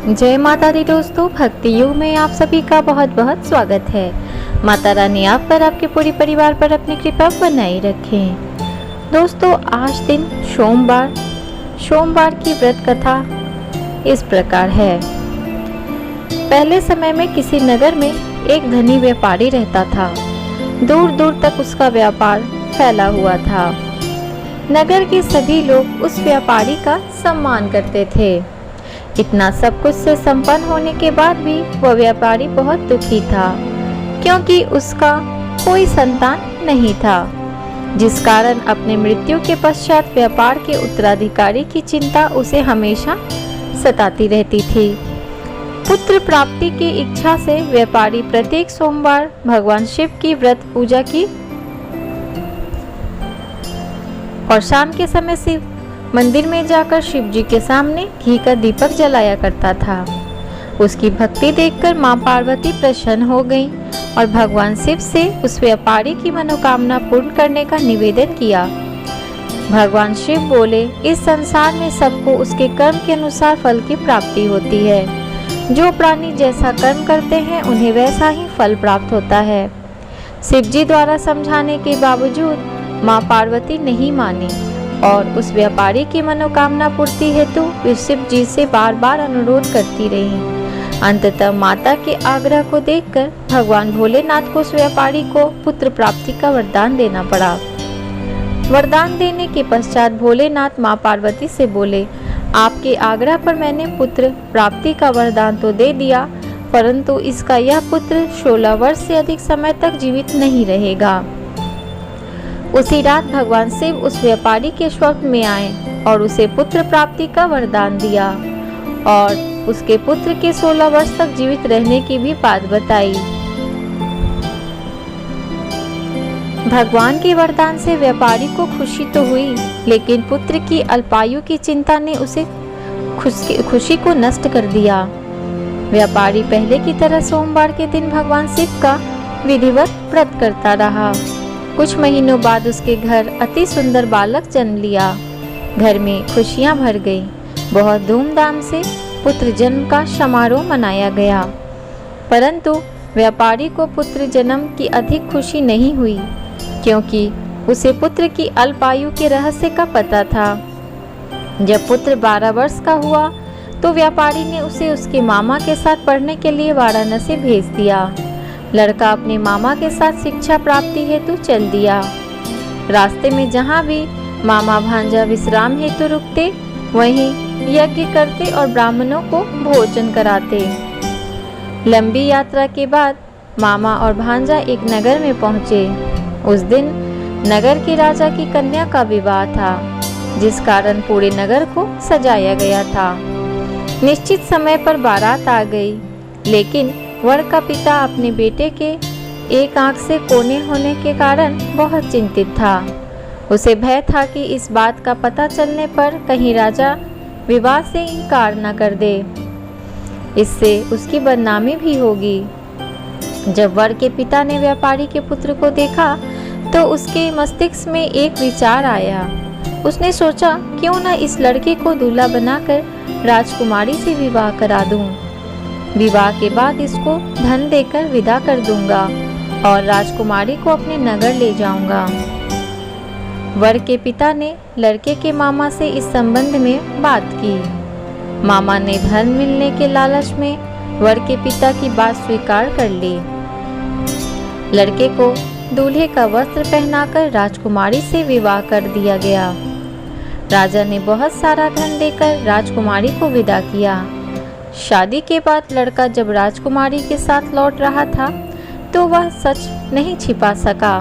जय माता दी दोस्तों, भक्ति युग में आप सभी का बहुत बहुत स्वागत है। माता रानी आप पर, आपके पूरे परिवार पर अपनी कृपा बनाई रखें। दोस्तों, आज दिन सोमवार की व्रत कथा इस प्रकार है। पहले समय में किसी नगर में एक धनी व्यापारी रहता था। दूर दूर तक उसका व्यापार फैला हुआ था। नगर के सभी लोग उस व्यापारी का सम्मान करते थे। इतना सब कुछ से संपन्न होने के बाद भी वह व्यापारी बहुत दुखी था, क्योंकि उसका कोई संतान नहीं था, जिस कारण अपने मृत्यु के पश्चात व्यापार के उत्तराधिकारी की चिंता उसे हमेशा सताती रहती थी। पुत्र प्राप्ति की इच्छा से व्यापारी प्रत्येक सोमवार भगवान शिव की व्रत पूजा की और शाम के समय शिव मंदिर में जाकर शिव जी के सामने घी का दीपक जलाया करता था। उसकी भक्ति देखकर मां पार्वती प्रसन्न हो गईं और भगवान शिव से उस व्यापारी की मनोकामना पूर्ण करने का निवेदन किया। भगवान शिव बोले, इस संसार में सबको उसके कर्म के अनुसार फल की प्राप्ति होती है। जो प्राणी जैसा कर्म करते हैं उन्हें वैसा ही फल प्राप्त होता है। शिव जी द्वारा समझाने के बावजूद मां पार्वती नहीं मानी और उस व्यापारी की मनोकामना पूर्ति हेतु वे शिव जी से बार बार अनुरोध करती रही। अंततः माता के आग्रह को देखकर भगवान भोलेनाथ को उस व्यापारी को पुत्र प्राप्ति का वरदान देना पड़ा। वरदान देने के पश्चात भोलेनाथ मां पार्वती से बोले, आपके आग्रह पर मैंने पुत्र प्राप्ति का वरदान तो दे दिया, परंतु इसका यह पुत्र 16 वर्ष से अधिक समय तक जीवित नहीं रहेगा। उसी रात भगवान शिव उस व्यापारी के स्वप्न में आए और उसे पुत्र प्राप्ति का वरदान दिया और उसके पुत्र के 16 वर्ष तक जीवित रहने की भी बात बताई। भगवान के वरदान से व्यापारी को खुशी तो हुई, लेकिन पुत्र की अल्पायु की चिंता ने उसे खुशी को नष्ट कर दिया। व्यापारी पहले की तरह सोमवार के दिन भगवान शिव का विधिवत व्रत करता रहा। कुछ महीनों बाद उसके घर अति सुंदर बालक जन्म लिया। घर में खुशियां भर गई। बहुत धूमधाम से पुत्र जन्म का समारोह मनाया गया, परंतु व्यापारी को पुत्र जन्म की अधिक खुशी नहीं हुई, क्योंकि उसे पुत्र की अल्पायु के रहस्य का पता था। जब पुत्र 12 वर्ष का हुआ तो व्यापारी ने उसे उसके मामा के साथ पढ़ने के लिए वाराणसी भेज दिया। लड़का अपने मामा के साथ शिक्षा प्राप्ति हेतु चल दिया। रास्ते में जहाँ भी मामा भांजा विश्राम हेतु रुकते, वहीं यज्ञ करते और ब्राह्मणों को भोजन कराते। लंबी यात्रा के बाद मामा और भांजा एक नगर में पहुँचे। उस दिन नगर के राजा की कन्या का विवाह था, जिस कारण पूरे नगर को सजाया गया था। निश्चित समय पर बारात आ गई, लेकिन वर का पिता अपने बेटे के एक आंख से कोने होने के कारण बहुत चिंतित था। उसे भय था कि इस बात का पता चलने पर कहीं राजा विवाह से इनकार न कर दे, इससे उसकी बदनामी भी होगी। जब वर के पिता ने व्यापारी के पुत्र को देखा तो उसके मस्तिष्क में एक विचार आया। उसने सोचा, क्यों न इस लड़के को दूल्हा बनाकर राजकुमारी से विवाह करा दूं। विवाह के बाद इसको धन देकर विदा कर दूंगा और राजकुमारी को अपने नगर ले जाऊंगा। वर के पिता ने लड़के के मामा से इस संबंध में बात की। मामा ने धन मिलने के लालच में वर के पिता की बात स्वीकार कर ली। लड़के को दूल्हे का वस्त्र पहनाकर राजकुमारी से विवाह कर दिया गया। राजा ने बहुत सारा धन देकर राजकुमारी को विदा किया। शादी के बाद लड़का जब राजकुमारी के साथ लौट रहा था तो वह सच नहीं छिपा सका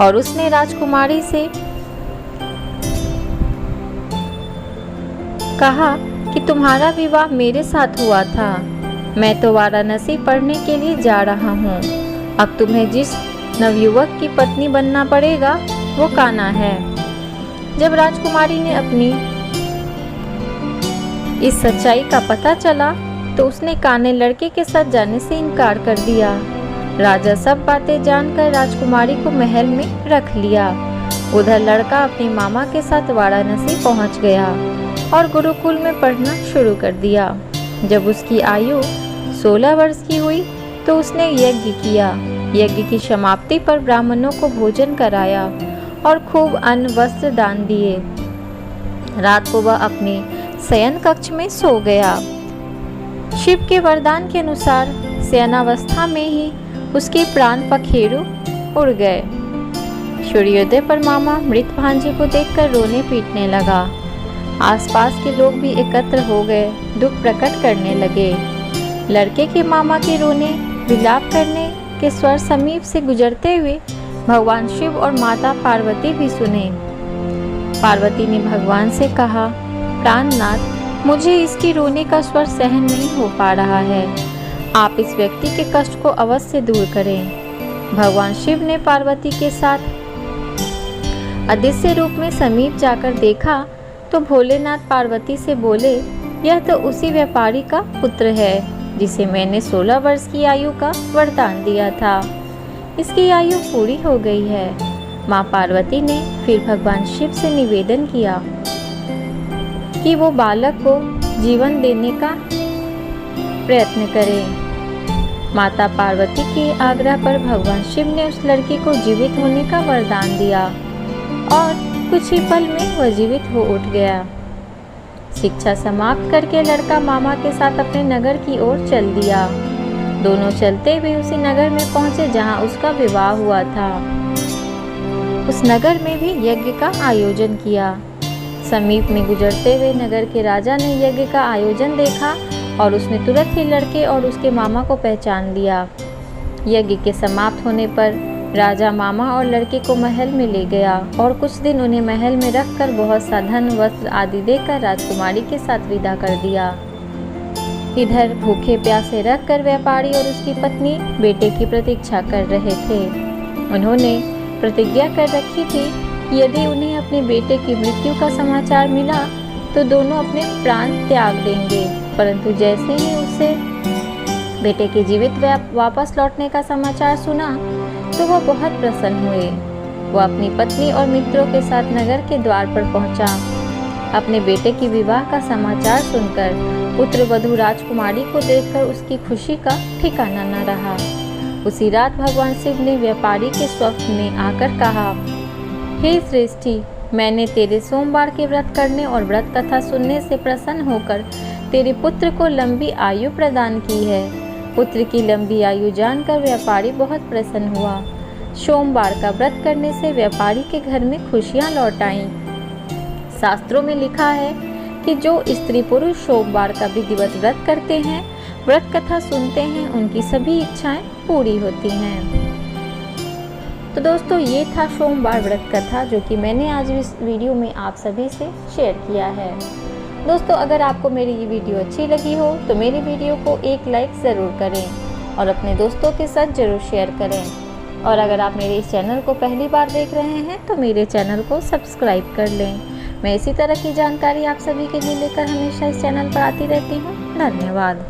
और उसने राजकुमारी से कहा कि तुम्हारा विवाह मेरे साथ हुआ था। मैं तो वाराणसी पढ़ने के लिए जा रहा हूँ। अब तुम्हें जिस नवयुवक की पत्नी बनना पड़ेगा वो कान्हा है। जब राजकुमारी ने अपनी इस सच्चाई का पता चला तो उसने कान्हे लड़के के साथ जाने से इनकार कर दिया। राजा सब बातें जानकर राजकुमारी को महल में रख लिया। उधर लड़का अपने मामा के साथ वाराणसी पहुंच गया और गुरुकुल में पढ़ना शुरू कर दिया। जब उसकी आयु 16 वर्ष की हुई तो उसने यज्ञ किया। यज्ञ की समाप्ति पर ब्राह्मणों को भोजन कराया और खूब अन्न वस्त्र दान दिए। रात को वह अपने शयन कक्ष में सो गया। शिव के वरदान के अनुसार शयनावस्था में ही उसके प्राण पखेरु उड़ गए। सूर्योदय पर मामा मृत भांजे को देखकर रोने पीटने लगा। आसपास के लोग भी एकत्र हो गए, दुख प्रकट करने लगे। लड़के के मामा के रोने विलाप करने के स्वर समीप से गुजरते हुए भगवान शिव और माता पार्वती भी सुने। पार्वती ने भगवान से कहा, प्राणनाथ, मुझे इसकी रोने का स्वर सहन नहीं हो पा रहा है। आप इस व्यक्ति के कष्ट को अवश्य दूर करें। भगवान शिव ने पार्वती के साथ अदृश्य रूप में समीप जाकर देखा तो भोलेनाथ पार्वती से बोले, यह तो उसी व्यापारी का पुत्र है जिसे मैंने 16 वर्ष की आयु का वरदान दिया था। इसकी आयु पूरी हो गई है। माँ पार्वती ने फिर भगवान शिव से निवेदन किया कि वो बालक को जीवन देने का प्रयत्न करें। माता पार्वती के आग्रह पर भगवान शिव ने उस लड़की को जीवित होने का वरदान दिया और कुछ ही पल में वह जीवित हो उठ गया। शिक्षा समाप्त करके लड़का मामा के साथ अपने नगर की ओर चल दिया। दोनों चलते हुए उसी नगर में पहुंचे जहां उसका विवाह हुआ था। उस नगर में भी यज्ञ का आयोजन किया। समीप में गुजरते हुए नगर के राजा ने यज्ञ का आयोजन देखा और उसने तुरंत ही लड़के और उसके मामा को पहचान लिया। यज्ञ के समाप्त होने पर राजा मामा और लड़के को महल में ले गया और कुछ दिन उन्हें महल में रखकर बहुत सा धन वस्त्र आदि देकर राजकुमारी के साथ विदा कर दिया। इधर भूखे प्यासे रखकर व्यापारी और उसकी पत्नी बेटे की प्रतीक्षा कर रहे थे। उन्होंने प्रतिज्ञा कर रखी थी कि यदि उन्हें अपने बेटे की मृत्यु का समाचार मिला तो दोनों अपने प्राण त्याग देंगे। परंतु जैसे ही उससे बेटे के जीवित वापस लौटने का समाचार सुना तो वह बहुत प्रसन्न हुए। वह अपनी पत्नी और मित्रों के साथ नगर के द्वार पर पहुंचा। अपने बेटे की विवाह का समाचार सुनकर पुत्र वधू राजकुमारी को देखकर उसकी खुशी का ठिकाना न रहा। उसी रात भगवान शिव ने व्यापारी के स्वप्न में आकर कहा, हे श्रेष्ठी, मैंने तेरे सोमवार के व्रत करने और व्रत कथा सुनने से प्रसन्न होकर तेरे पुत्र को लंबी आयु प्रदान की है। पुत्र की लंबी आयु जानकर व्यापारी बहुत प्रसन्न हुआ। सोमवार का व्रत करने से व्यापारी के घर में खुशियां लौट आईं। शास्त्रों में लिखा है कि जो स्त्री पुरुष सोमवार का विधिवत व्रत करते हैं, व्रत कथा सुनते हैं, उनकी सभी इच्छाएं पूरी होती हैं। तो दोस्तों, ये था सोमवार व्रत कथा जो कि मैंने आज इस वीडियो में आप सभी से शेयर किया है। दोस्तों, अगर आपको मेरी ये वीडियो अच्छी लगी हो तो मेरी वीडियो को एक लाइक ज़रूर करें और अपने दोस्तों के साथ ज़रूर शेयर करें। और अगर आप मेरे इस चैनल को पहली बार देख रहे हैं तो मेरे चैनल को सब्सक्राइब कर लें। मैं इसी तरह की जानकारी आप सभी के लिए लेकर हमेशा इस चैनल पर आती रहती हूँ। धन्यवाद।